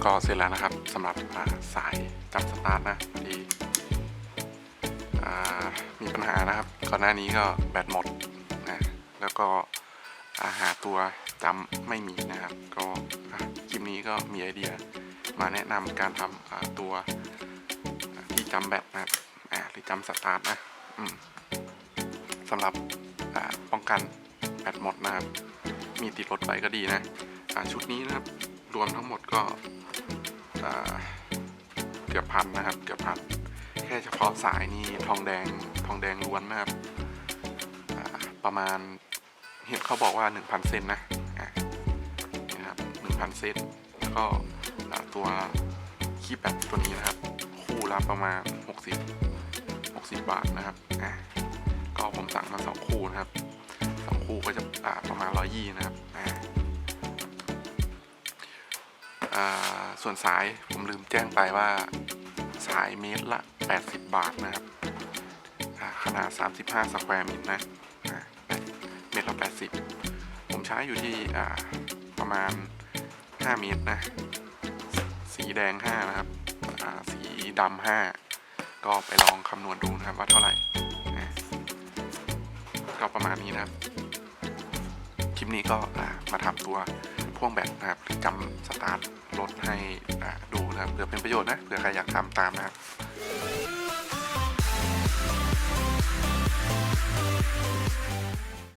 ก็เสร็จแล้วนะครับสำหรับสายจำสตาร์ทนะพอดีมีปัญหานะครับก่อนหน้านี้ก็แบตหมดนะแล้วก็หาตัวจำไม่มีนะครับก็คลิปนี้ก็มีไอเดียมาแนะนำการทำตัวที่จำแบตนะครับหรือจำสตาร์ทนะสำหรับป้องกันแบตหมดนะครับมีติดรถไปก็ดีนะชุดนี้นะครับรวมทั้งหมดก็เกือบพันนะครับเกือบพันแค่เฉพาะสายนี่ทองแดงล้วนนะครับประมาณเห็นเขาบอกว่า 1,000 เซนนะนี่ครับ 1,000 เซนแล้วก็ตัวคีย์แบตตัวนี้นะครับคู่ละประมาณ60 บาทนะครับก็ผมสั่งมา2คู่นะครับ2คู่ก็จะประมาณ120นะครับส่วนสายผมลืมแจ้งไปว่าสายเมตรละ80 บาทนะครับขนาด35 สแควร์มิลนะเมตรละ80ผมใช้อยู่ที่ประมาณ5 เมตรนะสีแดง5นะครับสีดำ5ก็ไปลองคำนวณดูนะครับว่าเท่าไหร่ก็ประมาณนี้นะครับคลิปนี้ก็มาทำตัวพ่วงแบตนะครับจำสตาร์ทรถให้ดูนะครับเผื่อเป็นประโยชน์นะเผื่อใครอยากทำตามนะครับ